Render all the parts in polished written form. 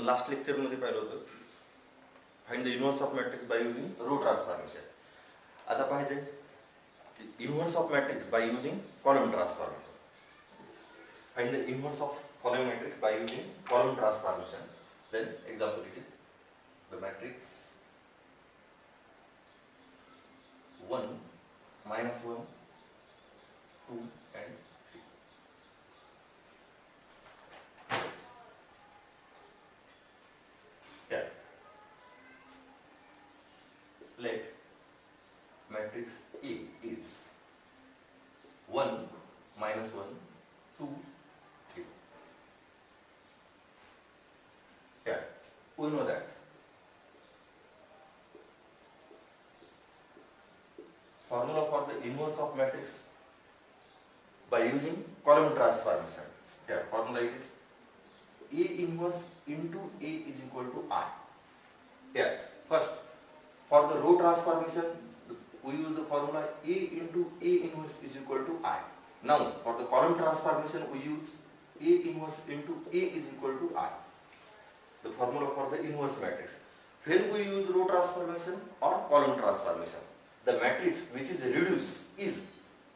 Last lecture मध्ये पाहिलं होतं, find the inverse of matrix by using row transformation. आता पाहिजे की inverse of matrix by using column transformation. Find the inverse of following matrix by using column transformation. Then example it is the matrix 1 -1 2 and 3. Yeah. Let matrix A is 1 -1 2 3. Yeah. We know that formula for the inverse of matrix by using column transformation. Yeah, formula it is A inverse into A is equal to I. Yeah, first for the row transformation we use the formula A into A inverse is equal to I. Now for the column transformation we use A inverse into A is equal to I. The formula for the inverse matrix. When we use row transformation or column transformation, the matrix which is reduced is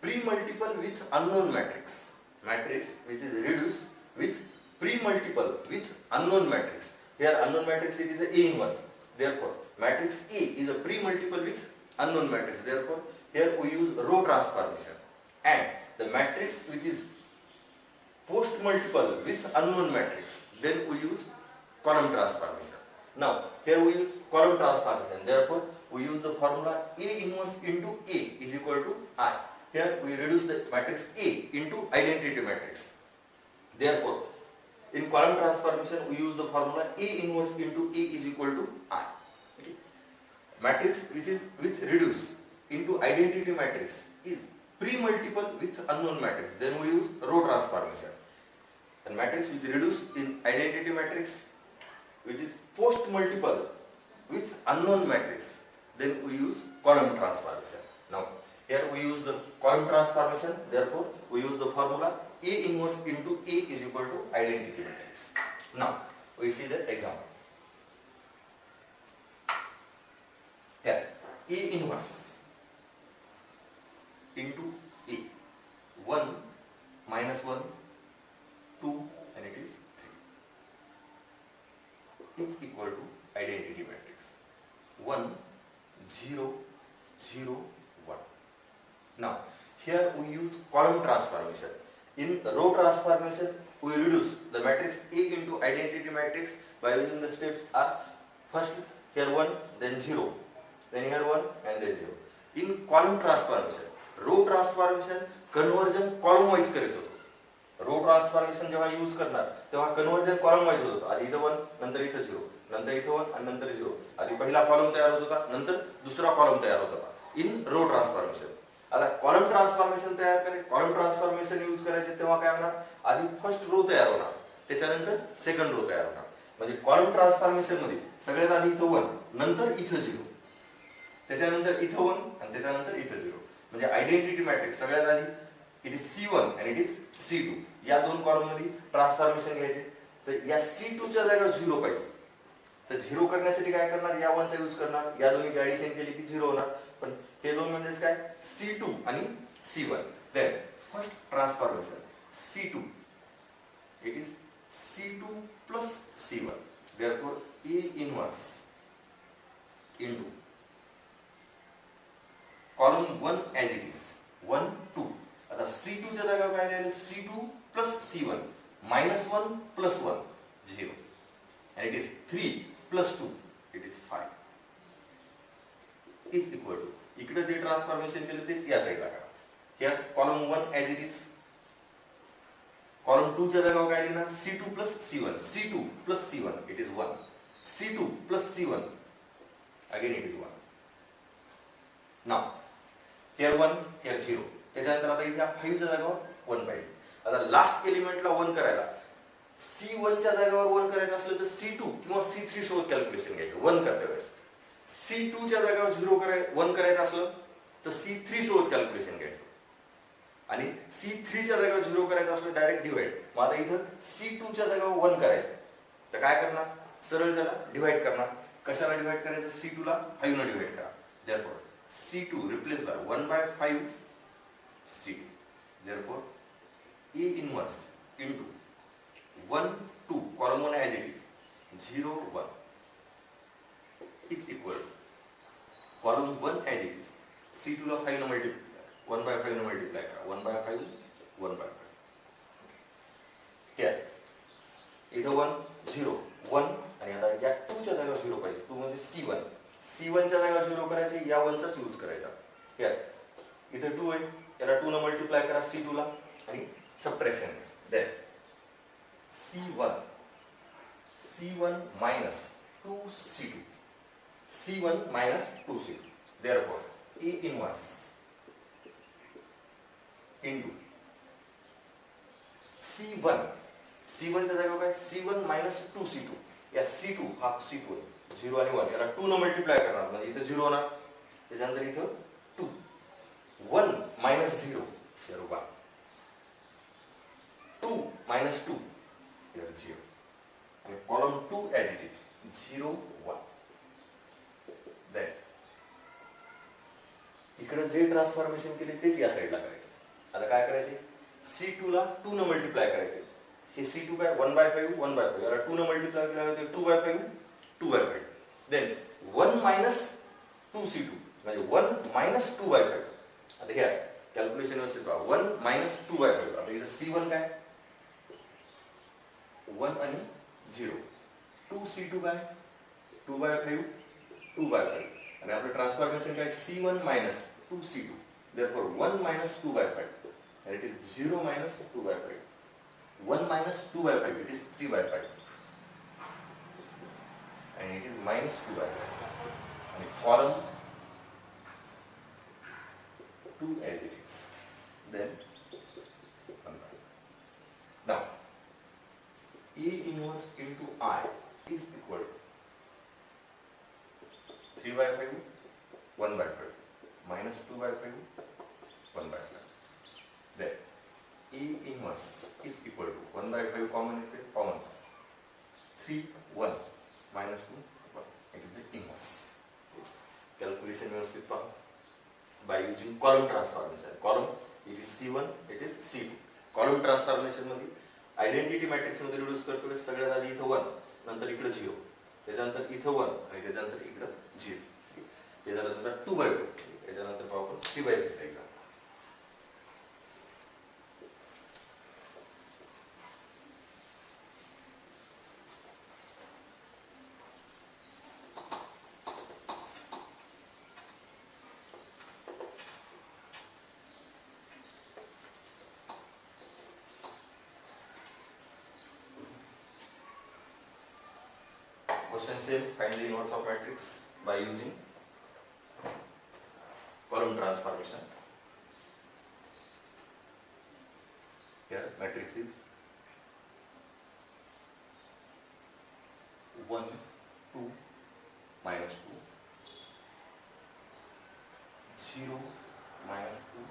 pre-multiple with unknown matrix. Matrix which is reduced with pre-multiple with unknown matrix. Here unknown matrix it is a A inverse. Therefore matrix A is a pre-multiple with unknown matrix. Therefore here we use row transformation. And the matrix which is post-multiple with unknown matrix, then we use column transformation. Now here we use column transformation. Therefore we use the formula A inverse into A is equal to I. Here we reduce the matrix A into identity matrix. Therefore, in column transformation we use the formula A inverse into A is equal to I. Okay. Matrix which reduce into identity matrix is pre-multiple with unknown matrix. Then we use row transformation. And matrix which reduce in identity matrix which is post-multiple with unknown matrix, then we use column transformation. Now here we use the column transformation. Therefore we use the formula A inverse into A is equal to identity matrix. Now we see the example. Here A inverse into A, 1 -1 2 and it is 3 is equal to identity matrix 1 0 0 1. Now here we use column transformation. In row transformation we reduce the matrix A into identity matrix by using the steps are first here 1 then 0 then here 1 and then 0. In column transformation, row transformation conversion column wise करत होतो. Row transformation जेव्हा use करणार तेव्हा conversion column wise होत होतं. आधी इथं 1 नंतर इथं 0 नंतर इथं 1 आणि नंतर 0. आधी पहिला कॉलम तयार होत होता नंतर दुसरा कॉलम तयार होत होता इन रो ट्रान्सफॉर्मेशन. आता कॉलम ट्रान्सफॉर्मेशन तयार करायचे, कॉलम ट्रान्सफॉर्मेशन यूज करायचे तेव्हा काय होणार, आधी फर्स्ट रो तयार होणार त्याच्यानंतर सेकंड रो तयार होणार. म्हणजे कॉलम ट्रान्सफॉर्मेशन मध्ये सगळ्यात आधी इथं 1 नंतर इथं 0 त्याच्यानंतर इथं 1 आणि त्याच्यानंतर इथं 0. म्हणजे आयडेंटिटी मॅट्रिक्स सगळ्यात आधी इट इज C1 आणि इट इज C2 या दोन कॉलम मध्ये ट्रान्सफॉर्मेशन घ्यायचे. तर या C2 च्या जागेवर 0 पाहिजे. तर 0 करण्यासाठी काय करणार, या 1 चा यूज करणार, या दोन्हीची ऍडिशन केली की 0 होणार. पण हे दोन म्हणजेच काय C2 आणि C1. Then first transformation C2 it is C2 plus C1. therefore A inverse into column 1 as it is 1 2. आता C2 च्या जागेवर काय लिहिलं, C2 plus C1 -1 plus 1 0 and it is 3 plus 2 it is 5 is equal to, इकडे जे transformation केलं तेच या साइडला करा. here column 1 as it is, column 2 च्या जागेवर काय लिहिणार, C2 plus C1 C2 plus C1 it is 1 C2 plus C1 again it is 1. now here 1 here 0. त्याच्यानंतर आता इथे 5 च्या जागेवर 1 पाहिजे. आता लास्ट एलिमेंटला 1 करायला C1 च्या जागेवर 1 करायचं असलं तर C2 किंवा C3 सोबत कॅल्क्युलेशन घ्यायचं 1 करते वेळेस. C2 च्या जागेवर 1 करायचं असलं तर C3 सोबत कॅल्क्युलेशन घ्यायचं आणि C3 च्या जागेवर 0 करायचं असलं डायरेक्ट डिवाइड. मग आता इथं C2 च्या जागेवर 1 करायचं तर काय करणार, सरळ त्याला डिवाइड करणार. कशाला डिवाइड करायचं? C2 ला 5 ने डिवाइड करा. therefore C2 replace by 1/5 C2. therefore A inverse into 1 2 column 1 as it is 0 1 is equal to column 1 as it is C2 ला 5 ने मल्टिप्लाय 1/5 ने मल्टिप्लाय करा. 1/5 1/5 क्या इथं 1 0 1 आणि आता या 2 च्या जागेवर 0 पाहिजे. 2 म्हणजे C1. C1 च्या जागेवर 0 करायचे, या 1 चाच यूज करायचा. क्या इथं 2 आहे, त्याला 2 ने मल्टिप्लाय करा C2 ला आणि subtraction then C1 minus 2C2 C1 minus 2C2. therefore A inverse into C1 च्या जागेवर काय? C1 minus 2C2. या C2 हा C2 आहे, 0 आणि 1 याला 2 ने मल्टिप्लाय करणार म्हणजे इथं 0 होणार, त्याच्यानंतर इथं 2 1 minus 0 0 1 2 minus 2 0 आणि column 2 as it is 0 1. then इकडे जे ट्रान्सफॉर्मेशन केले तेच या साइडला करायचे. आता काय करायचे? C2 ला 2 ने मल्टिप्लाय करायचे. हे C2 काय 1/5 1/5 याला 2 ने मल्टिप्लाय केल्यावर ते 2/5 2/5. देन 1 minus 2C2 म्हणजे 1 minus 2/5. आता घ्या कॅल्क्युलेशन व्यवस्थित पहा. 1 minus 2/5. आता इथं C1 काय 1 आणि 0 2C2 काय 2/5 2/5 आणि आपलं ट्रान्सफॉर्मेशन काय C1 minus 2C2. therefore 1 minus 2/5 and it is 0 minus 2/5. 1 minus 2/5 it is 3/5 and it is minus 2/5 and column 2 as it is. then now A inverse into I is equal to 3/5 1/5 minus 2/5 1/5. then A inverse is equal to 1/5 common common 3 1 minus 2 1. it is the inverse. calculation व्यवस्थित पहा. by using column transformation. column it is C1 it is C2. column transformation मध्ये identity matrix मध्ये reduce करतो सगळ्यात आधी इथं 1 नंतर इकडे 0 त्याच्यानंतर इथं 1 आणि त्याच्यानंतर इकडे 0 त्याच्यानंतर 2/2 त्याच्यानंतर पाहू आपण 3/3 चा example. Question same, find the inverse of matrix by using column transformation. Here matrix is 1 2 minus 2 0 minus 2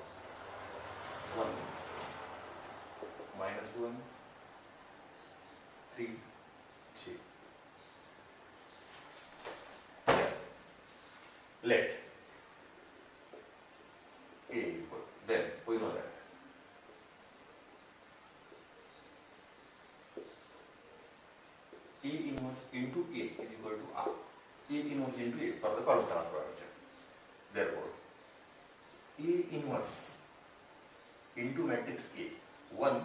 1 minus 1 3 0. let A equal then we know that A inverse into A is equal to R. A inverse into A for the column transformation. therefore A inverse into matrix A 1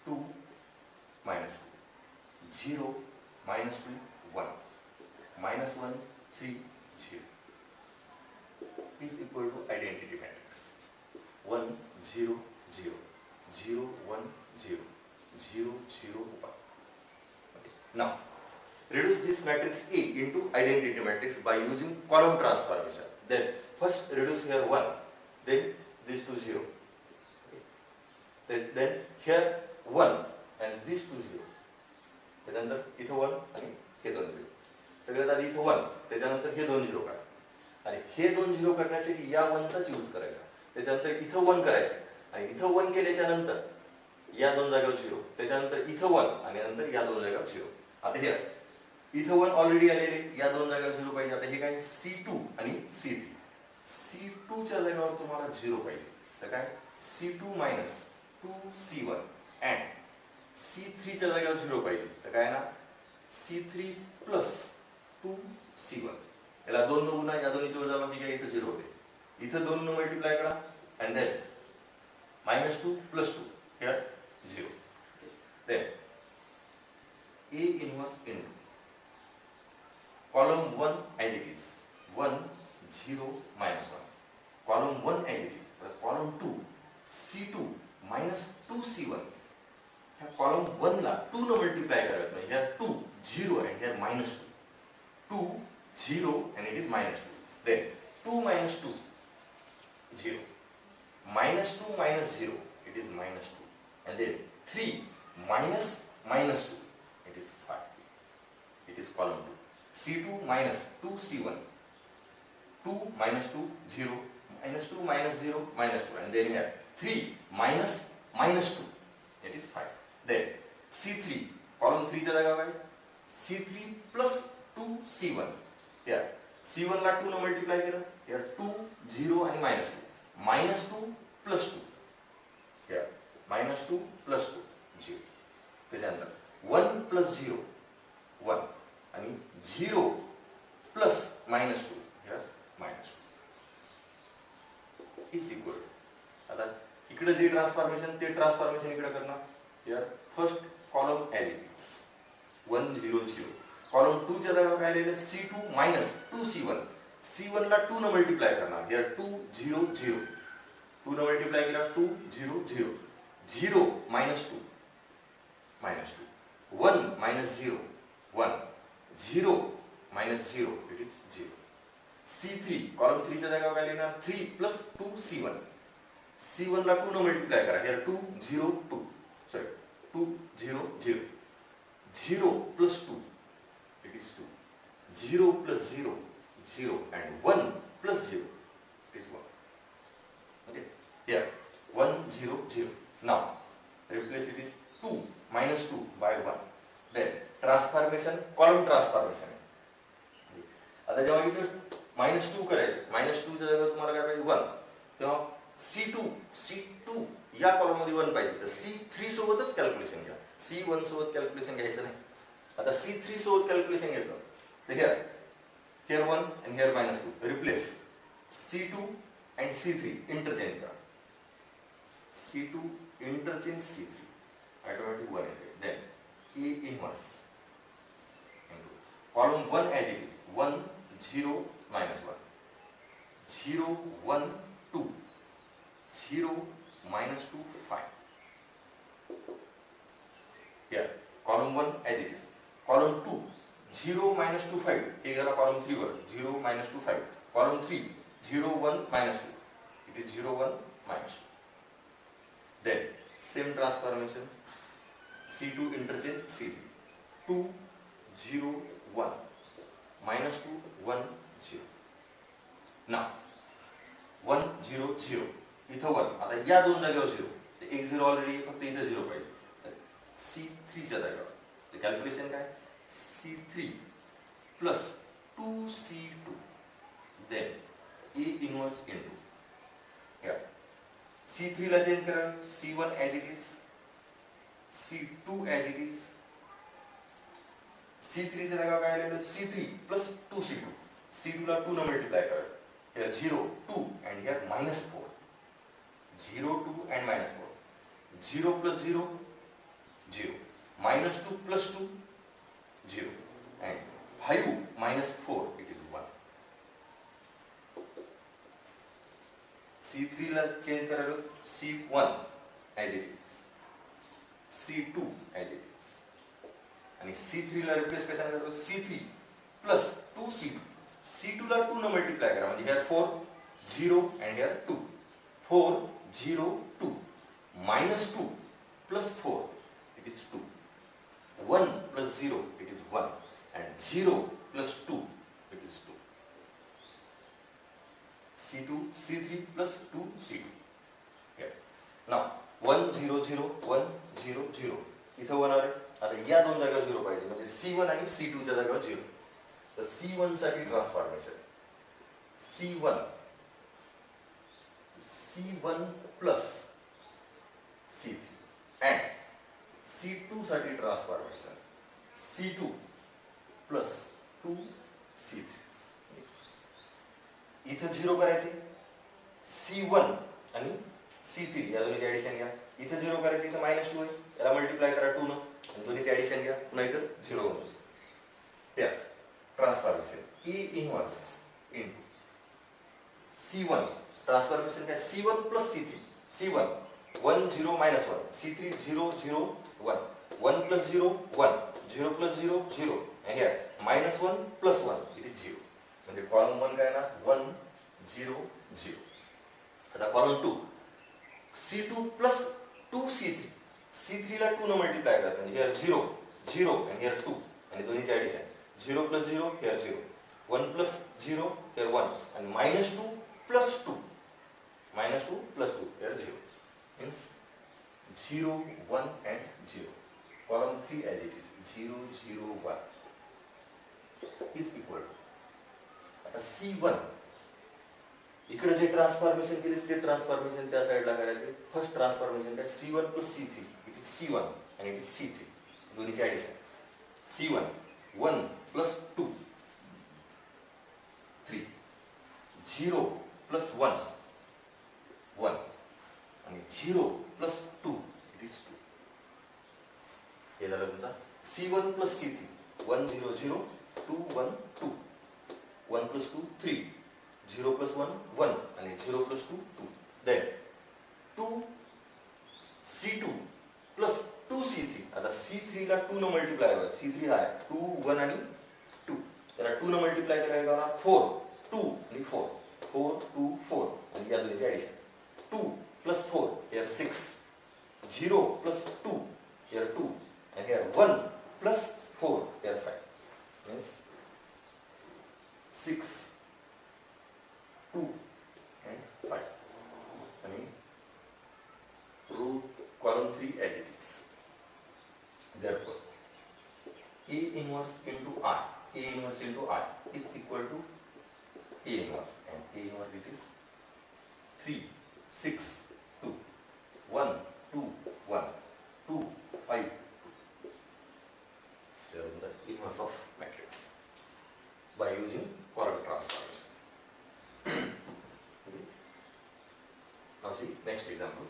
2 minus 2 0 minus 2 1 minus 1 3 0 is equal to identity matrix 1 0 0 0 1 0 0 0 1. Okay. Now reduce this matrix A into identity matrix by using column transformation. Then first reduce here 1, then this to 0. Okay. Then here 1 and this to 0. त्याच्यानंतर इथं 1 आणि हे 2 0. सगळ्यात आधी इथं 1 त्याच्यानंतर हे 2 0 करा आणि हे 2 0 करण्यासाठी या 1 चाच यूज करायचा. त्याच्यानंतर इथं 1 करायचं आणि इथं 1 केल्याच्या नंतर या 2 जागेवर 0 त्याच्यानंतर इथं 1 आणि नंतर या 2 जागेवर 0. आता हे इथं 1 ऑलरेडी आलेले, या दोन जागा 0 पाहिजे. आता हे काय C2 आणि C3. C2 च्या जागेवर तुम्हाला 0 पाहिजे, तर काय C2 minus 2C1 and C3 च्या जागेवर 0 पाहिजे, तर काय ना C3 प्लस 2C1. याला 2 न गुणा, या दोन्हीची वजाबाकी काय, इथं 0 होते. इथं 2 न मल्टिप्लाय करा and then -2 + 2 here 0. Then A inverse into column 1 as it is 1 0 -1, column 1 as it is, column 2 C2 minus 2C1. ह्या column 1 ला 2 न मल्टिप्लाय करायचं नाही, here 2 0 and here -2, 2 0 and it is -2. Then 2 minus 2 0, -2 minus 0 it is -2, and then 3 minus -2 it is 5. It is column 2. C2 minus 2C1, 2 minus 2 0, -2 minus 0 -2, and then here 3 minus -2 it is 5. Then C3 column 3 च्या जागा काय, C3 plus 2C1. here C1 ला 2 न multiply केलं, here 2 0 आणि -2, -2 plus 2, here -2 plus 2 0. त्याच्यानंतर 1 plus 0 1 आणि 0 plus -2 here -2 is equal. आता इकडे जे ट्रान्सफॉर्मेशन ते ट्रान्सफॉर्मेशन इकडे करणार. here first column as it is 1 0 0. Column 2 च्या जागा काय राहिले, C2 minus 2C1. C1 ला 2 न मल्टिप्लाय करणार, here 2 0 0, 2 न मल्टिप्लाय केला 2 0 0, 0 -2 -2, 1 minus 0 1, 0 minus 0 it is 0. C3 column 3 च्या जागा काय लिहिणार, 3 plus 2C1. C1 ला 2 न मल्टिप्लाय करा, here 2 0 2, sorry 2 0 0, 0 plus 2 it is 2, 0 plus 0 0, and 1 plus 0 it is 1. Okay, here 1 0 0. Now replace it is 2 minus 2 by 1. Then transformation column transformation. आता जेव्हा इथं -2 करायचं, -2 च्या जागेवर तुम्हाला काय पाहिजे 1, तेव्हा C2 या कॉलम मध्ये 1 पाहिजे, तर C3 सोबतच कॅल्क्युलेशन घ्या, C1 सोबत कॅल्क्युलेशन घ्यायचं नाही. आता C3 सोबत कॅल्क्युलेशन घ्यायचं, तर here 1 and here -2, replace C2 and C3 interchange करा, C2 इंटरचेंज C3, ऑटोमॅटिक 1 येते. Then A inverse into column 1 as it is 1 0 -1, 0 1 2, 0 -2 5. here column 1 as it is, column 2 0 -2 5, हे गेला column 3 वर 0 -2 5, column 3 0 1 -2, it is 0 1 -2. then same transformation, C2 interchange C3, 2 0 1, -2 1 0. now 1 0 0, इथं 1, आता या दोन जागेवर 0, तर एक 0 ऑलरेडी, फक्त इथं 0 पाहिजे. तर C3 च्या जागेवर कॅल्क्युलेशन काय, C3 plus 2C2, then A inverse into here C3 ला चेंज करा, C1 as it is, C2 as it is, C3 च्या जागा काय आलेलं, C3 plus 2C2, C2 ला 2 न मल्टिप्लाय करा, here 0 2 and here -4, 0 2 and -4, 0 plus 0 0, -2 plus 2 0, and 5 minus 4 it is 1. C3 ला चेंज करायला, C1 as it is, C2 as it is, आणि C3 ला रिप्लेस कशाने करतो, C3 plus 2C2, C2 ला 2 न मल्टिप्लाय करा, म्हणजे here 4 0 and here 2, 4 0 2, -2 plus 4 it is 2, 1 plus 0 it is 1, and 0 plus 2 it is 2. C2 C3 plus 2 C2. Okay. Now 1 0 0 1 0 0, इथं 1 आले, आता या दोन जागेवर 0 पाहिजे, म्हणजे C1 आणि C2 च्या जागेवर 0. तर C1 साठी transformation C1 plus C3 and C2 साठी ट्रान्सफॉर्मेशन C2 प्लस 2C3. इथं 0 करायचे, C1 आणि C3 या दोन्हीचे ऍडिशन घ्या. इथे 0 करायचे, इथं -2 आहे, त्याला मल्टिप्लाय करा 2 न आणि दोन्हीचे ऍडिशन घ्या, पुन्हा इथं 0 होईल. त्यात transformation A inverse into C1 transformation काय C1 plus C3 C1 1 0 -1 C3 0 0 1 1 plus 0 1 0 plus 0 0 आणि here -1 प्लस 1 इट इज 0. म्हणजे कॉलम 1 काय ना 1 0 0. आता column 2 C2 plus 2C3 C3 ला 2 न मल्टिप्लाय करतात, म्हणजे here 0 0 आणि here 2 आणि दोन्हीचे addition 0 plus 0 here 0 1 plus 0 here 1 आणि -2 plus 2 -2 plus 2 here 0 means 0 1 and 0. Column 3 as it is 0 0 1 is equal to आता C1 इकडे जे ट्रान्सफॉर्मेशन केले ते ट्रान्सफॉर्मेशन त्या साइडला करायचे. फर्स्ट ट्रान्सफॉर्मेशन काय C1 plus C3 it is C1 आणि इट इज C3 दोन्हीचे ऍडिशन C1 1 प्लस 2 3 0 प्लस 1 1 आणि 0 प्लस 2 इट इज 2. हे झालं तुमचा C1 plus C3 1 0 0 2 1 2 1 plus 2 3 0 plus 1 1 आणि 0 plus 2 2. Then 2 C2 plus 2C3 आता C3 ला 2 न मल्टिप्लाय करा. C3 हा आहे 2 1 आणि 2 त्याला 2 न मल्टिप्लाय करायला का 4 2 आणि 4 4 2 4 आणि या दोन्हीचे addition 2 plus 4 here 6 0 plus 2 here 2 and here 1 plus 4 here 5 means 6 2 and 5 आणि root column 3 as it is. Therefore A inverse into I is equal to A inverse and A inverse it is 3 6 2 1 2 1 2 5 the inverse of matrix by using column transformation. Okay. Now see next example.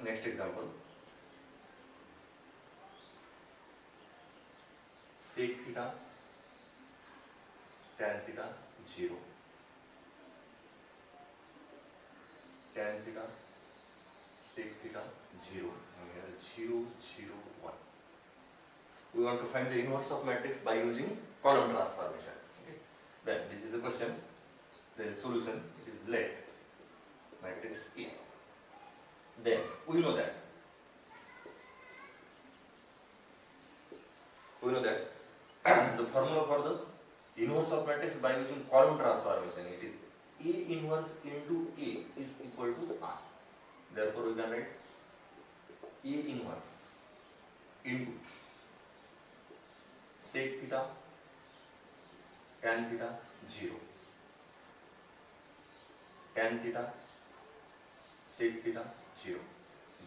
Next example. Sec theta, tan theta 0, tan theta, sec theta 0, and here 0 0 1. We want to find the inverse of matrix by using column transformation. Okay. Then this is the question. Then solution it is let matrix A. Then we know that the formula for the inverse of matrix by using column transformation it is A inverse into A is equal to I. Therefore we can write A inverse into sec theta tan theta 0 tan theta sec theta 0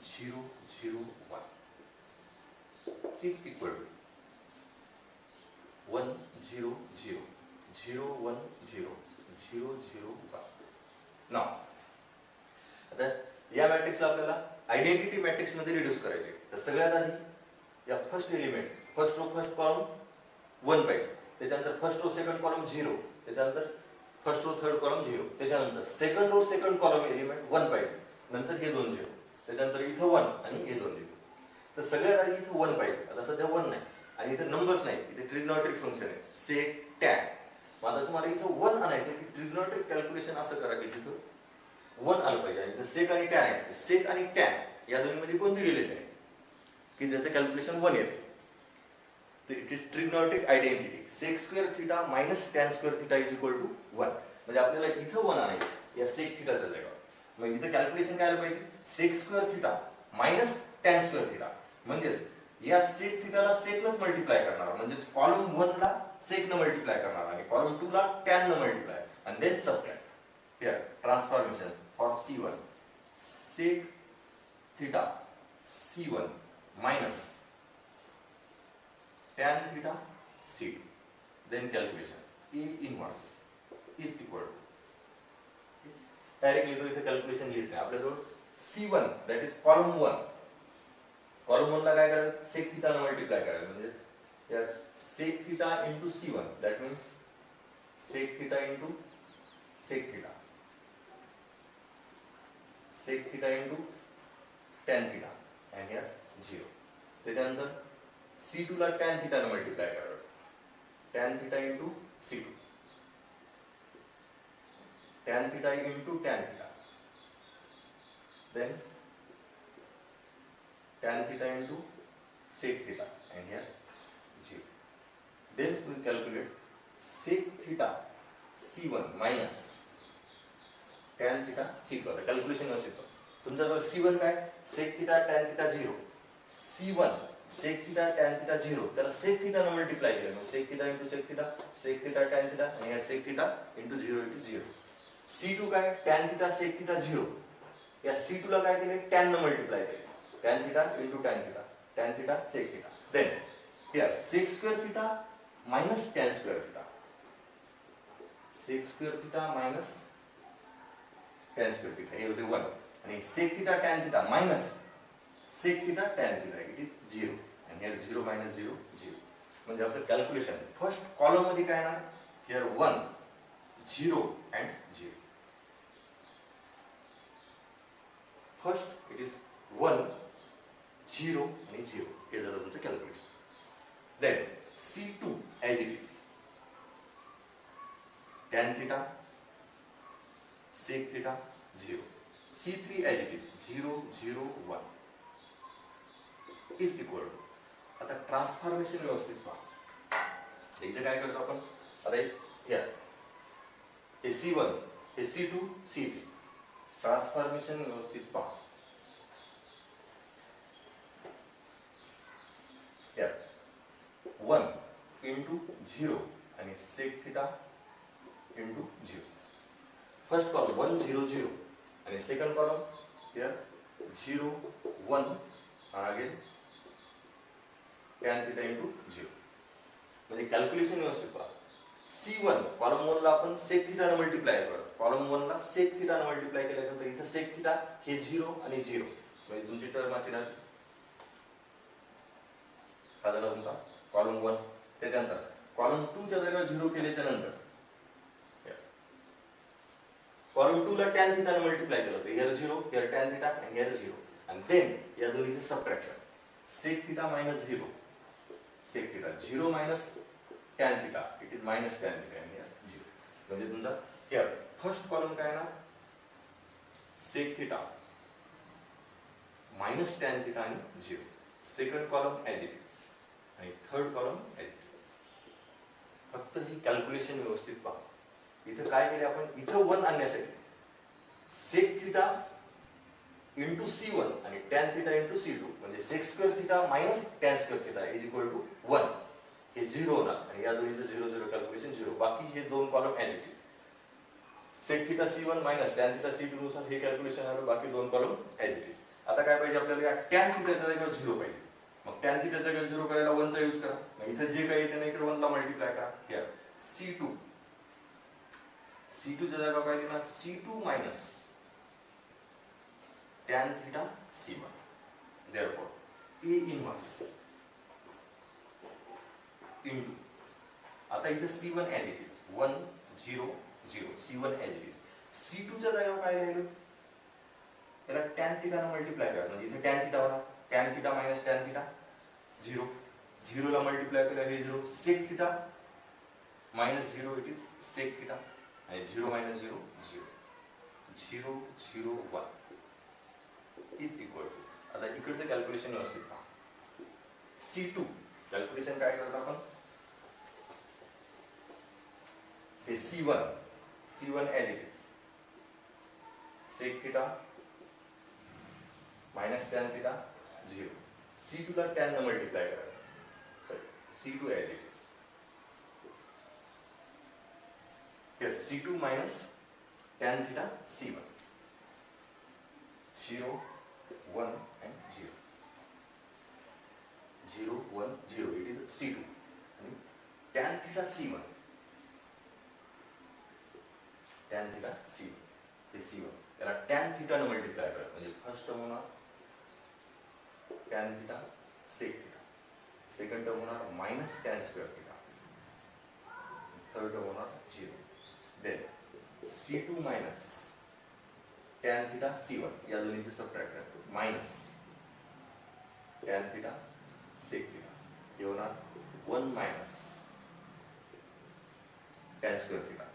0 0 1 is equal to 1 0 0 0 1 0 0 0 1. Now आता या मॅट्रिक्सला आपल्याला identity matrix मध्ये reduce करायचे. तर सगळ्यात आधी या first element first row first column 1 पाहिजे, त्याच्यानंतर फर्स्ट रो सेकंड कॉलम 0, त्याच्यानंतर फर्स्ट रो थर्ड कॉलम 0, त्याच्यानंतर second row second column element 1 पाहिजे, नंतर हे दोन 0, त्याच्यानंतर इथं 1 आणि हे दोन 0. तर सगळ्यात आधी इथं 1 पाहिजे. आता सध्या 1 नाही आणि इथे नंबर्स नाही, इथे ट्रिग्नोमेट्रिक फंक्शन आहे सेक टॅन. मग आता तुम्हाला इथं 1 आणायचं की ट्रिग्नोमेट्रिक कॅल्क्युलेशन असं करा की तिथं 1 आलं पाहिजे. आणि इथं सेक आणि टॅन आहे. सेक आणि टॅन या दोन्हीमध्ये कोणती रिलेशन आहे की ज्याचं कॅल्क्युलेशन 1 येते. तर it is trigonometric identity. Sec square theta minus tan square theta is equal to 1. म्हणजे आपल्याला इथं 1 आणायचं या सेक थिटाच्या जागेवर. मग इथं कॅल्क्युलेशन काय आलं पाहिजे, sec square theta minus tan square theta. म्हणजेच या सेक थिटाला सेकनंच मल्टिप्लाय करणार, म्हणजेच कॉलम 1 ला सेकनं मल्टिप्लाय करणार आणि कॉलम 2 ला टॅन न मल्टिप्लाय आणि then subtract. Here transformation for C1 sec theta C1 minus tan theta C2. Then calculation A inverse is equal to, directly तो इथे कॅल्क्युलेशन लिहित नाही. आपल्याजवळ C1 that is column 1. Column 1 ला काय करायचं, सेक थिटा ने मल्टिप्लाय करायचं. म्हणजे या sec theta into C1 that means sec theta into sec theta, sec theta into tan theta and here 0. त्याच्यानंतर C2 ला tan थीटा ने मल्टिप्लाय करायचं, tan theta into C2, tan theta into tan theta, then tan theta into sec theta and here 0. Then we calculate sec theta C1 minus tan theta C2. आता calculation असं येतं. तुमच्याजवळ C1 काय, sec theta tan theta 0. C1 sec theta tan theta 0. त्याला sec theta ने multiply केलं. मग sec theta into sec theta, sec theta tan theta आणि here sec theta into 0 into 0. C2 काय, tan theta sec theta 0. या C2 ला काय केले, tan ने मल्टिप्लाय केले. tan theta into tan theta sec theta. Then here sec square theta minus tan square theta. Sec square theta minus tan square theta. हे होते 1. आणि sec theta tan theta minus sec theta tan theta. It is 0. And here 0 minus 0 0. म्हणजे आपलं calculation first column मध्ये काय येणार, here 1 0 and 0. First it is 1 0 आणि 0. हे झालं तुमचं calculation. Then C2 as it is tan theta sec theta 0. C3 as it is 0 0 1 is equal to, आता ट्रान्सफॉर्मेशन व्यवस्थित पहा. एकदा काय करतो आपण, आता हे C1 हे C2 C3 ट्रान्सफॉर्मेशन व्यवस्थित पहा. 1 into 0 आणि sec theta into 0. First column 1 0 0 आणि second column here 0 1 and again tan theta into 0. म्हणजे कॅल्क्युलेशन व्यवस्थित पहा. C1 कॉलम 1 ला आपण sec theta ने मल्टिप्लाय करू. कॉलम 1 ला sec theta ने मल्टिप्लाय केल्यानंतर इथे sec theta हे 0 आणि 0 म्हणजे तुमची टर्म असेल हा झाला तुमचा कॉलम 1. त्याच्यानंतर कॉलम 2 च्या जागेवर 0 केल्याच्या नंतर कॉलम 2 ला tan theta ने मल्टिप्लाय केलं होतं. here 0 here tan theta and here 0 and then या दोन्हीचे subtraction sec theta minus 0 sec theta 0 minus tan theta it is minus tan theta and here 0. म्हणजे तुमचा here फर्स्ट कॉलम काय ना sec theta minus tan theta आणि 0. Second column as it is आणि third column as it is. फक्त ही calculation व्यवस्थित पहा. इथे काय केले आपण, इथं 1 आणण्यासाठी sec theta into C1 आणि tan theta into C2 म्हणजे sec square theta minus tan square theta is equal to 1. हे 0 होणार आणि या दोन्हीचं 0 0 कॅल्क्युलेशन 0. बाकी हे दोन column as it is. sec theta C1 minus tan theta C2 नुसार हे कॅल्क्युलेशन आलं. बाकी दोन कॉलम as it is. आता काय पाहिजे आपल्याला, या tan theta च्या जागेवर 0 पाहिजे. मग tan theta च्या जागेवर 0 करायला 1 चा यूज करा. मग इथे जे काही येते ना इकडे 1 ला मल्टिप्लाय करा. here C2 च्या जागेवर काय देणार, C2 minus tan theta C1. Therefore A inverse into, आता इथे C1 as it is 1 0 0 C1 as it is. C2 च्या जागेवर काय राहिलं, त्याला tan theta ने मल्टिप्लाय करा. म्हणजे इथे tan theta होणार, tan theta minus tan theta 0 0 ला मल्टिप्लाय केलं हे 0 sec theta minus 0 it is sec theta आणि 0 minus 0 0. 0 0 1 इज इक्वल टू, आता इकडचं कॅल्क्युलेशन व्यवस्थित पहा. C2 कॅल्क्युलेशन काय करतो आपण, हे C1 as it is, sec theta minus tan theta 0. C2 ला tan न मल्टिप्लाय करा, C2 as it is. Here C2 minus tan theta C1, 0 1 and 0, 0 1 0, it is C2 and tan theta C1, tan theta C1 हे C1, त्याला tan theta न multiply करा, म्हणजे first term होणार tan theta sec theta, second term होणार minus tan square theta, third term होणार 0. Then C2 minus tan theta C1, या दोन्हीचे सबट्रॅक्ट करतो, minus tan theta sec theta, हे होणार 1 माइनस tan स्क्वेअर theta,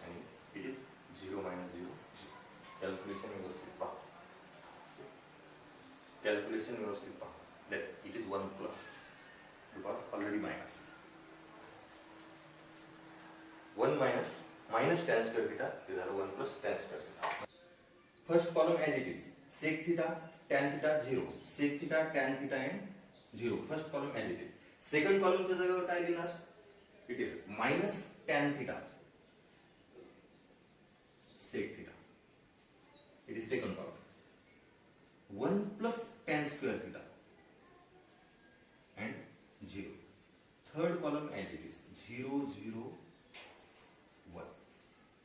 आणि इट इज 0 माइनस 0 0. कॅल्क्युलेशन व्यवस्थित पहा, कॅल्क्युलेशन व्यवस्थित पहा. Then it is 1 plus, because already minus 1 minus minus tan square theta, ते झालं 1 plus tan square theta. First column as it is, sec theta tan theta 0, sec theta tan theta and 0, first column as it is. Second कॉलमच्या जागेवर काय लिहिणार, it is minus tan theta sec theta, it is second column. 1 plus tan square theta and 0. Third column as it is, 0 0 1.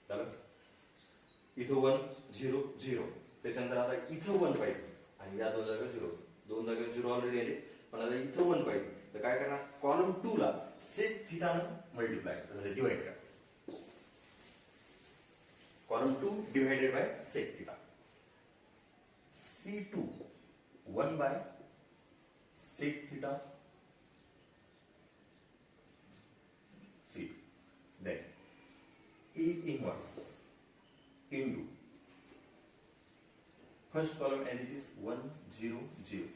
झालं, इथं 1 0 0, त्याच्यानंतर आता इथं 1 पाहिजे आणि या दोन जागेवर 0, दोन जागेवर 0 ऑलरेडी आले, पण आता इथं 1 पाहिजे, तर काय करणार, कॉलम 2 ला sec theta न मल्टिप्लाय म्हणजे डिवाइड करा. Column 2 divided by sec theta. C2 1 by sec theta C2. Then A inverse into first column as it is 1 0 0,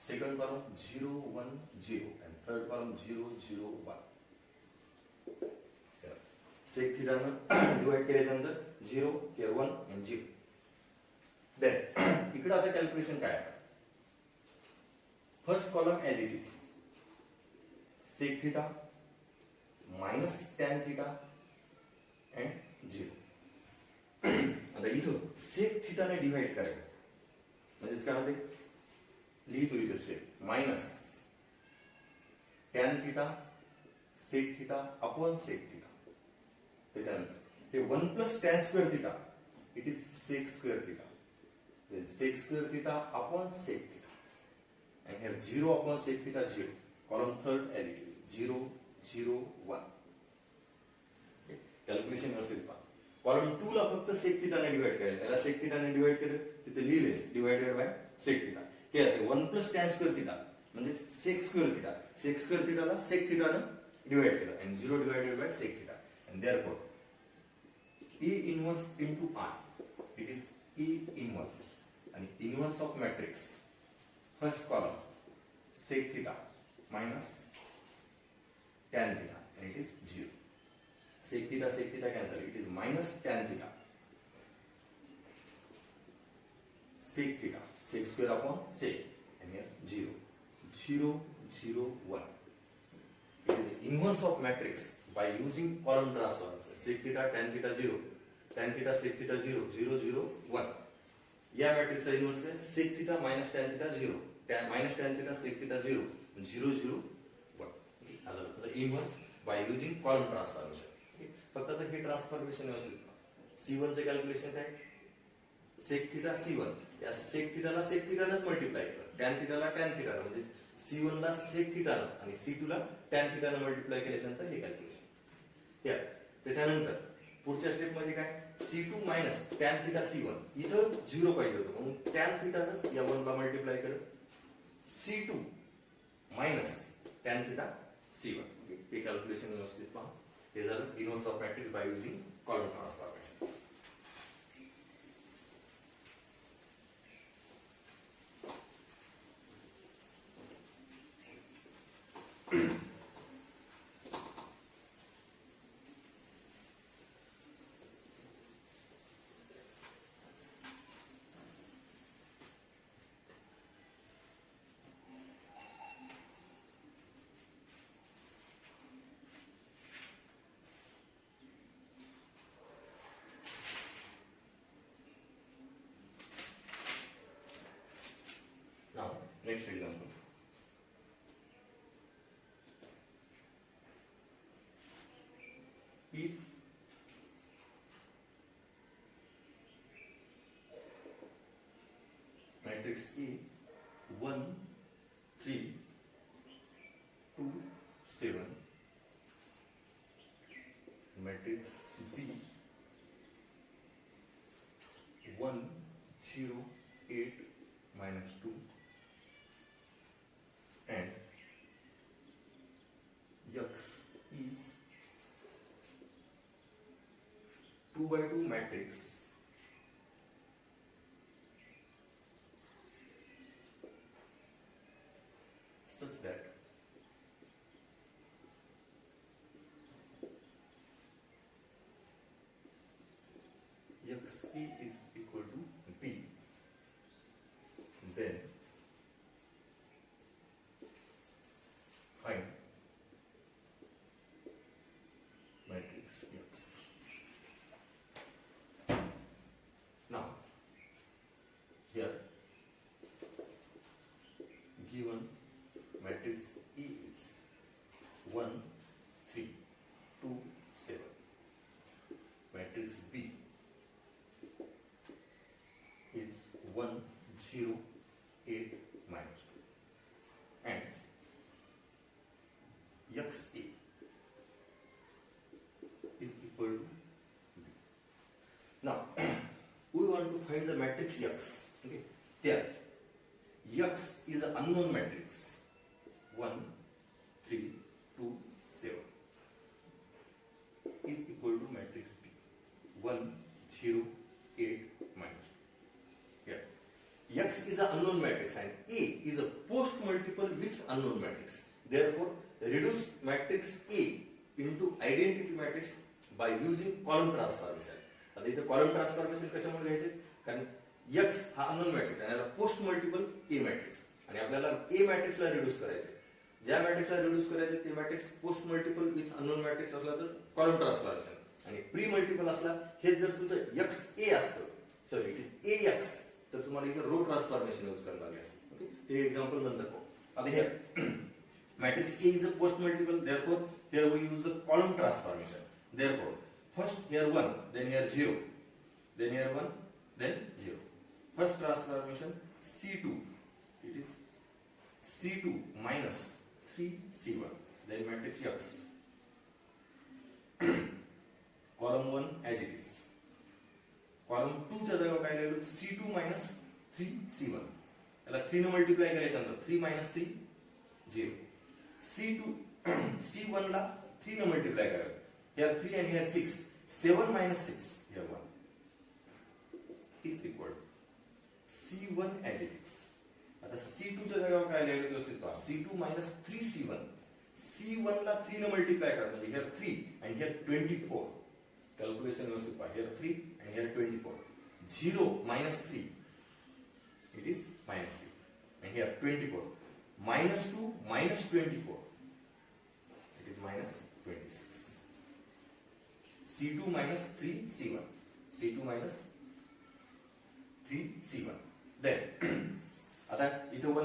second column 0 1 0 and third column 0 0 1. sec theta न divide केल्यानंतर 0 किंवा 1 आणि 0. Then इकडे आता calculation काय आहे, first column as it is, sec theta minus tan theta and 0. आता इथं sec theta ने डिवाइड करायचं, म्हणजे काय होते, लिहितो इथं step, minus tan theta sec theta upon sec theta. त्याच्यानंतर हे 1 plus tan square theta, it is sec square theta, then sec square theta upon sec theta, and here 0 upon sec theta 0. Column third as it is, 0 0 1. Calculation व्यवस्थित पहा. Column 2 ला फक्त sec theta ने divide करायला, याला sec theta ने divide केलं, तिथे लिहिलेस डिवाइडेड बाय sec theta. हे आहे 1 प्लस tan स्क्वेअर थिटा म्हणजे sec square theta, sec square थिटाला sec theta ने डिवाइड केलं and 0 divided by sec theta. And therefore E inverse into I, it is E inverse, and inverse of matrix first column sec theta minus tan theta, and it is 0. Sec theta cancel, it is minus tan theta sec theta, sec square upon sec, and here 0 0 0 1. It is the inverse of matrix by using column transformation. Sec theta tan theta 0, tan theta sec theta 0 0 0 1. या मॅट्रिक्सचा inverse आहे sec theta minus tan theta 0, minus tan theta sec theta 0 0 0 1. आता inverse bye using column transformation. फक्त आता हे transformation व्यवस्थित, C1 चे calculation काय, sec theta C1, या sec theta ला sec theta नच मल्टिप्लाय केलं, tan theta ला tan theta म्हणजे C1 ला sec theta न आणि C2 ला tan theta न मल्टिप्लाय केल्यानंतर हे कॅल्क्युलेशन. त्याच्यानंतर पुढच्या स्टेप मध्ये काय, C2 minus tan theta C1, इथं 0 पाहिजे होतं म्हणून tan theta नच या 1 ला मल्टिप्लाय केलं, C2 minus tan theta C1. हे कॅल्क्युलेशन व्यवस्थित पहा. हे झालं inverse of matrix by using column transformation. Now, next example. If matrix A 1 3 2 7, matrix B 1 0 8 minus 2, and X is 2 by 2 matrix such that X A is equal to B, then find matrix X. Now, here given matrix E is 1 3 2 7, matrix B is 1 0 8 minus 2, and X A is equal to B. Now we want to find the matrix X. Okay, here X is an unknown matrix 1 3 2 7 is equal to matrix B 1 0 8 minus 2. Here X is an unknown matrix and A is a post multiple with unknown matrix. Therefore, reduce matrix A into identity matrix by using column transformation. आता इथे column transformation कशामुळे घ्यायचे? कारण X हा unknown matrix आणि याला post multiple A matrix आणि आपल्याला A matrix ला reduce करायचे. ज्या matrix ला reduce करायचे ते matrix post multiple with unknown matrix असला तर column transformation आणि pre multiple असला हे जर तुमचं X A असतं, सॉरी इट इज AX, तर तुम्हाला इथे रो ट्रान्सफॉर्मेशन यूज करायला लागेल. ओके, ते एक्झाम्पल नंतर पाहू. आता हे matrix A is a post multiple, therefore here we use the column transformation. Therefore, first here 1, then here 0, then here 1, then 0. First transformation C2, it is C2 minus 3C1, then matrix X. Column 1 as it is. Column 2 च्या जागा काय लिहिलं? C2 minus 3C1. याला 3 ने multiply केल्यानंतर 3 minus 3 0. C2 C1 ला 3 ने multiply करा. Here 3 and here 6. 7 minus 6 here 1 is equal to C1 as it is. आता C2 च्या जागा काय लिहिलं व्यवस्थित पहा. C2 minus 3C1. C1 ला 3 ने मल्टिप्लाय करा म्हणजे here 3 and here 24. Calculation व्यवस्थित पहा. Here 3 and here 24. 0 minus 3, it is minus 3, and here 24. Minus 2 minus 24, it is minus 26. C2 minus 3C1. C2 minus 3C1. Then आता इथं 1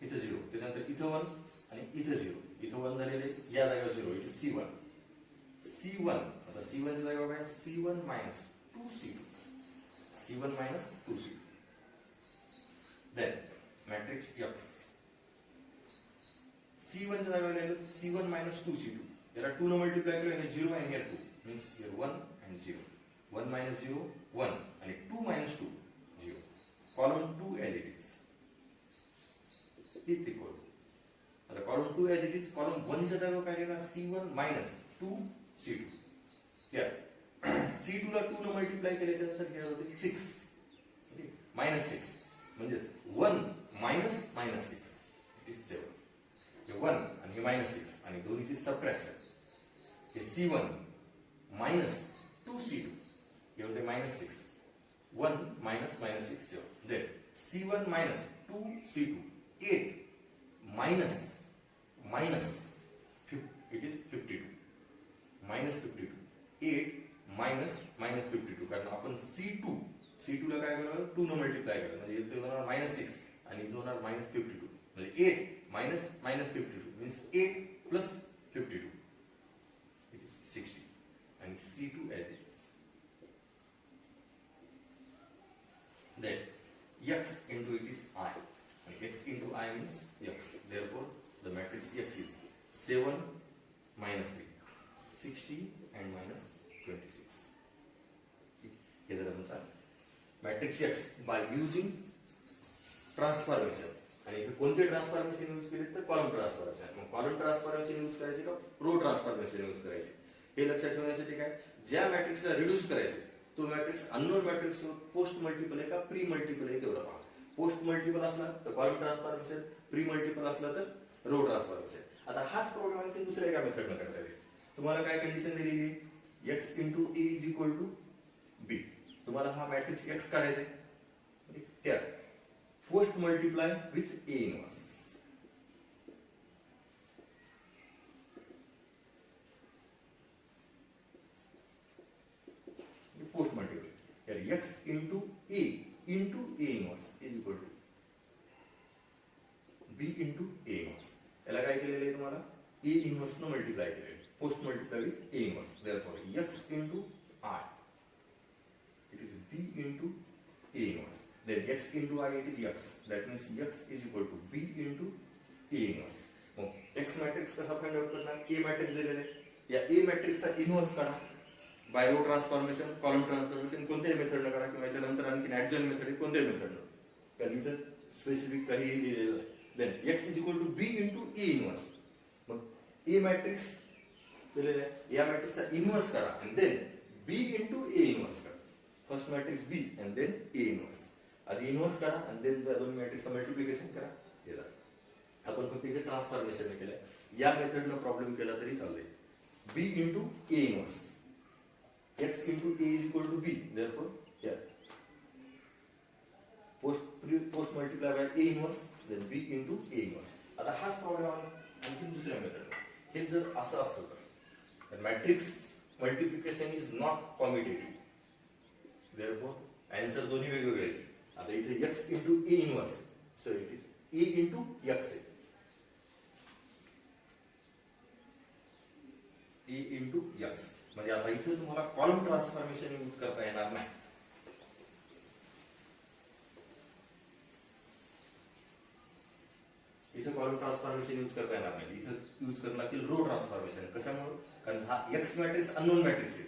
इथं 0, त्याच्यानंतर इथं 1 आणि इथं 0. इथं 1 झालेले या जागेवर 0, इट इज C1. C1 आता C1 च्या जागेवर काय? C1 minus 2C2. C1 minus 2C2. Then matrix X. C1 च्या जागेवर लिहिलं C1 minus 2C2. याला 2 ने मल्टिप्लाय केलं म्हणजे 0 and here 2 means here 1 and 0. 1 minus 0 1 आणि 2 minus 2 0. Column 2 as it is equal to, आता column 2 as it is, column 1 च्या जागेवर काय लिहिलं? C1 minus 2C2. here C2 ला 2 ने मल्टिप्लाय केल्यानंतर हे होते 6. ओके, minus 6 म्हणजे 1 minus minus 6, it is 7. हे 1 आणि हे -6 आणि दोन्हीची सबट्रॅक्शन. हे C1 minus 2C2 हे होते -6. 1 minus -6 7. Then C1 minus 2C2 8 minus it is 52 minus 52 8 minus 52 कारण आपण C2 ला काय करावं 2 ने मल्टिप्लाय करावं म्हणजे इथे होणार -6 आणि इथे होणार -52 म्हणजे 8 minus -52 means 8 plus 52 it is 60 and C2 as it is. Then x into it is I and x into I means x. Therefore the matrix x is 7 minus 3 60 and minus 26. हे झालं तुमचा matrix x by using transformation. आणि इथे कोणते transformation use केले तर column transformation. मग column transformation use करायचे का रो ट्रान्सफॉर्मेशन यूज करायचे हे लक्षात ठेवण्यासाठी काय ज्या मॅट्रिक्सला रिड्यूस करायचे तो matrix unknown matrix post multiple आहे का प्री मल्टिपल आहे तेवढं पहा. पोस्ट मल्टिपल असला तर कॉलम ट्रान्सफॉर्मेशन, प्री मल्टिपल असला तर रो ट्रान्सफॉर्मेशन. आता हाच प्रॉब्लेम आणखी दुसऱ्या एका मेथडनं करता येईल. तुम्हाला काय कंडिशन दिलेली आहे x into a is equal to b. तुम्हाला हा मॅट्रिक्स x काढायचा आहे. here post multiply with a inverse. Post multiply here x into a inverse is equal to b into a inverse. याला काय केलेलं आहे तुम्हाला a inverse न मल्टिप्लाय केलेलं आहे. Post multiply with a inverse. Therefore x into I it is b into a inverse. Then x into I it is x. That means x is equal to b into a inverse. मग x matrix कसा find out करणार a matrix दिलेले आहे या a मॅट्रिक्सचा inverse काढा by row transformation, column transformation कोणत्याही मेथडनं करा किंवा याच्यानंतर आणखी ऍडजॉइंट मेथड कोणत्याही मेथडनं कारण इथं स्पेसिफिक काही लिहिलेलं आहे. Then x is equal to b into a inverse. मग a मॅट्रिक्स दिलेला आहे या मॅट्रिक्सचा इन्व्हर्स करा आणि then b into a inverse करा. First matrix b and then a inverse. आधी इन्व्हर्स काढा आणि देन दोन मॅट्रिक्सचं मल्टिप्लिकेशन करा. हे झालं. आपण फक्त इथे ट्रान्सफॉर्मेशन केलंय. या मेथडनं प्रॉब्लेम केला तरी चालतंय. b into a inverse. x into a is equal to b. Therefore, here post multiply by a inverse then b into a inverse. आता हाच प्रॉब्लेम आणखी दुसऱ्या मेथड. हे जर असं असतं तर matrix multiplication is not commutative. Therefore, answer दोन्ही वेगवेगळे आहेत. आता इथे x into a inverse so it is a into x आहे. a into x म्हणजे आता इथे तुम्हाला कॉलम ट्रान्सफॉर्मेशन यूज करता येणार नाही. इथे कॉलम ट्रान्सफॉर्मेशन यूज करता येणार नाही. इथे यूज करावं लागेल रो ट्रान्सफॉर्मेशन. कशामुळे कारण हा x मॅट्रिक्स अननोन मॅट्रिक्स आहे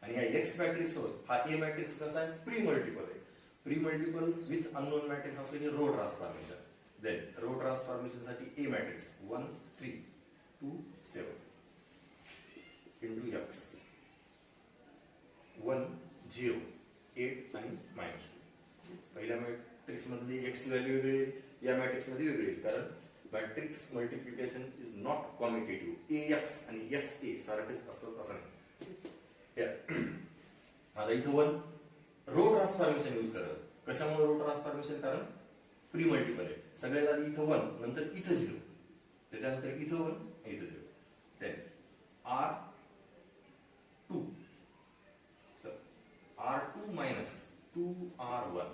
आणि या x मॅट्रिक्स वर हा a मॅट्रिक्स कसा आहे प्री मल्टिपल आहे. Pre multiple with unknown matrix असलेली row transformation. Then row transformation साठी a मॅट्रिक्स 1 3 2 7 into x 1 0 8 आणि -2. पहिल्या मॅट्रिक्स मधली x ची व्हॅल्यू वेगळी आहे या मॅट्रिक्स मध्ये वेगळी आहे कारण matrix multiplication is not commutative. ax आणि xa सारखेच असतात असं नाही. आता इथं 1 रो ट्रान्सफॉर्मेशन यूज करा. कशामुळे रो ट्रान्सफॉर्मेशन कारण प्री मल्टिपल आहे. सगळ्यात आधी इथं 1 नंतर इथं 0 त्याच्यानंतर इथं 1 इथं 0. देन R2 तर R2 minus 2R1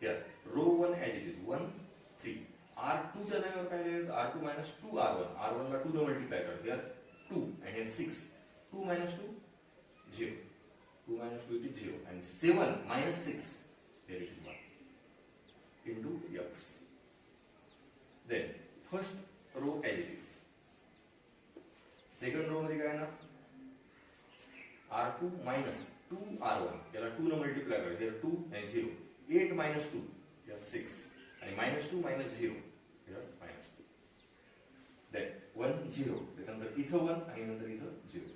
here row 1 as it is 1 3. R2 च्या जागेवर काय लिहिलं R2 minus 2R1. R1 ला 2 ने मल्टिप्लाय करा. here 2 and then 6 2 minus 2 0 2 minus 2 it is 0 and 7 minus 6 there it is 1 into x. Then first row as it is. Second row मध्ये काय ना R2 minus 2R1 याला 2 ने मल्टिप्लाय करा. here 2 and 0 8 minus 2 here 6 आणि -2 minus 0 here -2. then 1 0 त्यानंतर इथं 1 आणि नंतर इथं 0.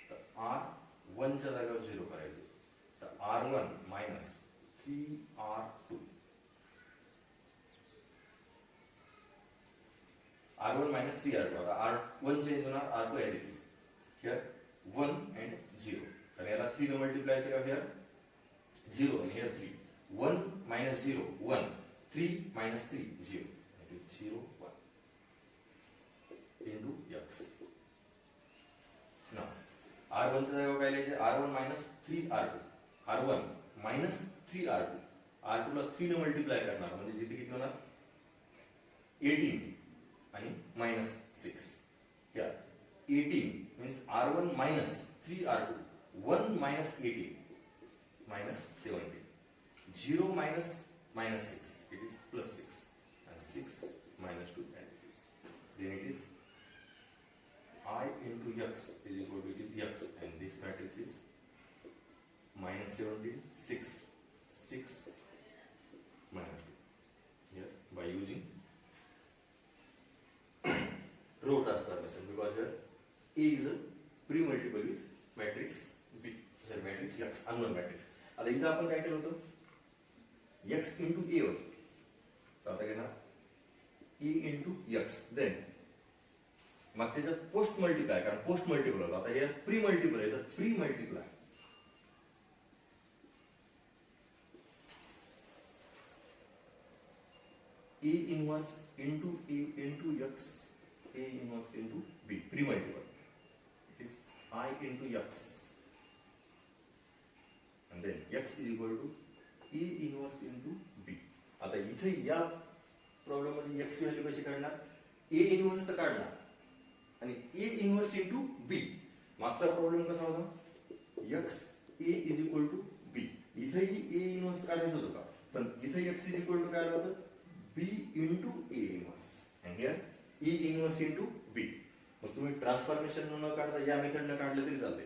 तर R1 च्या जागेवर 0 करायचे. तर R1 minus 3R2 R1 minus 3R2. R1 change होणार, R2 as it is. Here 1 and 0. आणि याला 3 ने मल्टिप्लाय केला, here 0 and here 3. 1 minus 0 1. 3 minus 3 0. That is 0 1 into x. Now R1 च्या जागेवर काय लिहायचे? R1 minus 3R2. R1 minus 3R2. R2 ला 3 ने मल्टिप्लाय करणार म्हणजे जिथे किती होणार 18 आणि minus 6. Here 18 means R1 minus 3R2. 1 minus 18 minus 17. 0 minus minus 6. It is plus 6. And 6 minus 2 and it is. Then it is I into x is equal to x, and this matrix is minus 17, 6, 6 minus 2. Here by using row transformation, because here A is a pre-multiple with matrix B. Here matrix x, unknown matrix. आता इथं आपण काय केलं होतं? x into A होतं. तर आता काय ना E into x. Then मग त्याच्यात पोस्ट मल्टिप्लाय, कारण पोस्ट मल्टिपल होता. आता हे प्री मल्टिपल आहे, तर pre multiply A inverse into A into x, A inverse into B, pre multiple. It is I into x, and then x is equal to A inverse into B. आता इथे या problem मध्ये x value कशी काढणार? A inverse तर काढणार आणि A inverse into B. मागचा प्रॉब्लेम कसा होता? x A is equal to B. इथेही A इनव्हर्स काढायचाच होता, पण इथे x इज इक्वल टू काय आलं होतं? B इंटू A इनव्हर्स, आणि here A inverse into B. मग तुम्ही ट्रान्सफॉर्मेशन न काढता या मेथडनं काढलं तरी चालते.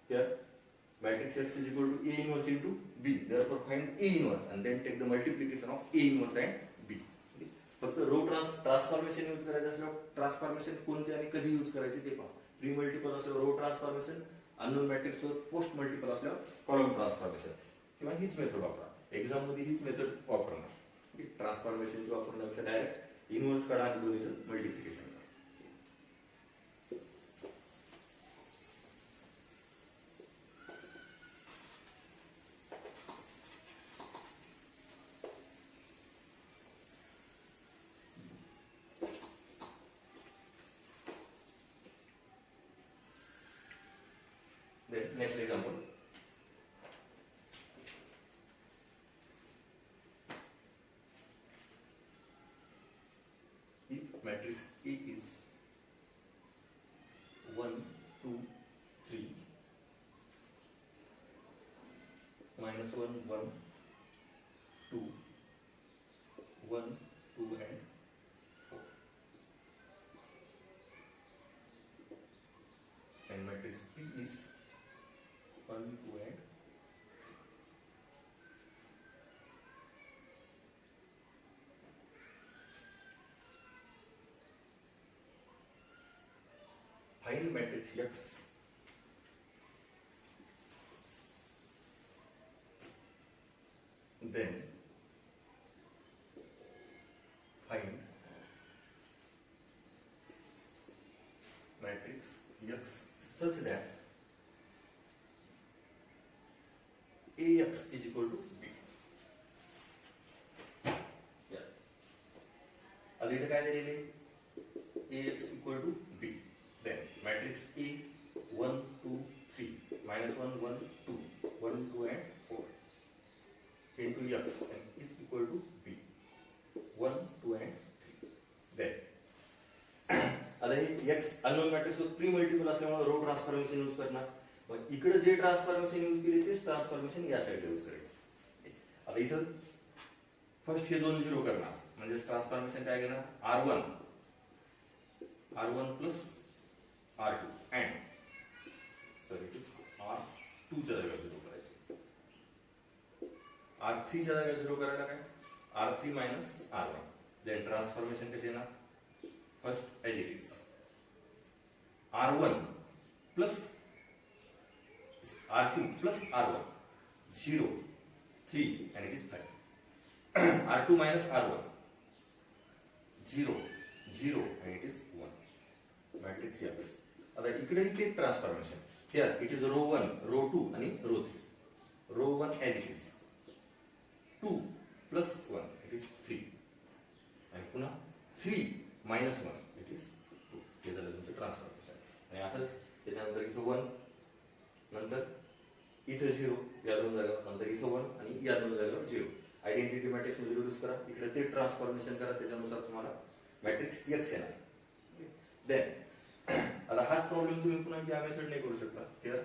Here matrix x is equal to A inverse into B. Therefore find A inverse and then take the multiplication of A inverse and B. फक्त रो ट्रान्सफॉर्मेशन यूज करायचं असल्यावर ट्रान्सफॉर्मेशन कोणते आणि कधी यूज करायचे ते पहा. प्री मल्टिपल असल्यावर रो ट्रान्सफॉर्मेशन, अननोन मॅट्रिक्सवर पोस्ट मल्टिपल असल्यावर कॉलम ट्रान्सफॉर्मेशन, किंवा हीच मेथड वापरा. एक्झाम मध्ये हीच मेथड वापरणार. ट्रान्सफॉर्मेशनची वापरण्यापेक्षा डायरेक्ट इनव्हर्स काढा आणि दोन्हीचं मल्टिप्लिकेशन करा. Then next example. If matrix A is 1, 2, 3, minus 1, 1, 2, 1, 2 and 4. And matrix P is 1, 2 and 3. Find matrix X then find matrix X such that AX is equal to B. Yeah. आता इथे काय दिलेले? AX equal to B. Then matrix A 1, 2, 3 minus 1, 1, 2, 1, 2 and 4 into X and is equal to B 1, 2 and 3. Then आता हे X unknown matrix pre multiple असल्यामुळे row transformation use करणार. मग इकडे जे ट्रान्सफॉर्मेशन यूज केले तेच ट्रान्सफॉर्मेशन या साईडला यूज करायचे. आता इथं फर्स्ट हे दोन झिरो करणार म्हणजे ट्रान्सफॉर्मेशन काय घेणार? R1 plus R2 and it is R2 च्या जागेवर झिरो करायचे. R3 च्या जागेवर झिरो करायला काय? R3 minus R1. Then transformation कसे येणार? First as it is R1 plus R2 plus R1 0 3 and it is 5. R2 minus R1 0 0 and it is 1. Matrix X. आता इकडे एक transformation. Here it is row 1, row 2 आणि row 3. Row 1 as it is. 2 plus 1 it is 3. आणि पुन्हा 3 minus 1 it is 2. हे झालं तुमचं transformation. आणि असंच त्याच्यानंतर इथं 1, नंतर इथं 0 या दोन जागेवर, नंतर इथं 1 आणि या दोन जागेवर 0. आयडेंटिटी मॅट्रिक्स मध्ये रिड्यूस करा, इकडे ते ट्रान्सफॉर्मेशन करा, त्याच्यानुसार तुम्हाला मॅट्रिक्स X येणार. देन आता हाच प्रॉब्लेम तुम्ही पुन्हा या मेथडने करू शकता. Here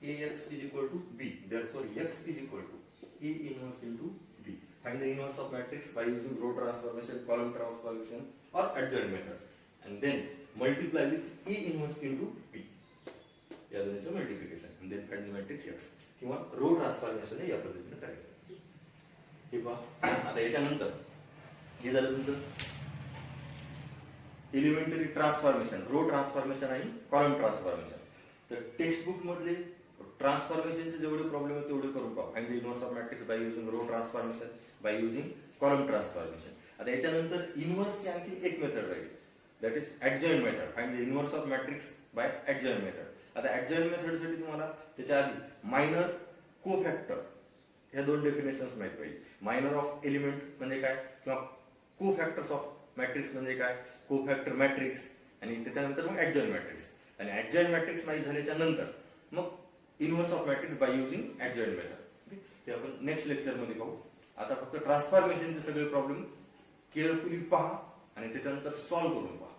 Ax is equal to B, therefore X is equal to A inverse into B. Find the inverse of matrix by using row transformation, column transformation or adjoint method, and then multiply with A inverse into B. या दोन्हीचं multiplication and then find the matrix X. किंवा row transformation या पद्धतीने करायचं. हे पहा, आता याच्यानंतर हे झालं तुमचं एलिमेंटरी ट्रान्सफॉर्मेशन, रो ट्रान्सफॉर्मेशन आणि कॉलम ट्रान्सफॉर्मेशन. तर टेक्स्ट बुक मधले ट्रान्सफॉर्मेशनचे जेवढे प्रॉब्लेम आहेत तेवढे करून पहा. Find the inverse of matrix by using row transformation, by using column transformation. आता याच्यानंतर इनवर्सची आणखी एक मेथड राहील, that is adjoint method. Find the inverse of matrix by adjoint method. आता ऍडजॉइंट मेथडसाठी तुम्हाला त्याच्या आधी मायनर, कोफॅक्टर ह्या दोन डेफिनेशन्स माहित पाहिजे. मायनर ऑफ एलिमेंट म्हणजे काय, किंवा कोफॅक्टर्स ऑफ मॅट्रिक्स म्हणजे काय, कोफॅक्टर मॅट्रिक्स, आणि त्याच्यानंतर मग ऍडजॉइंट मॅट्रिक्स. आणि ऍडजॉइंट मॅट्रिक्स माहिती झाल्याच्या नंतर मग inverse of matrix by using adjoint method. ते आपण नेक्स्ट लेक्चर मध्ये पाहू. आता फक्त ट्रान्सफॉर्मेशनचे सगळे प्रॉब्लेम केअरफुली पहा आणि त्याच्यानंतर सॉल्व्ह करून पहा.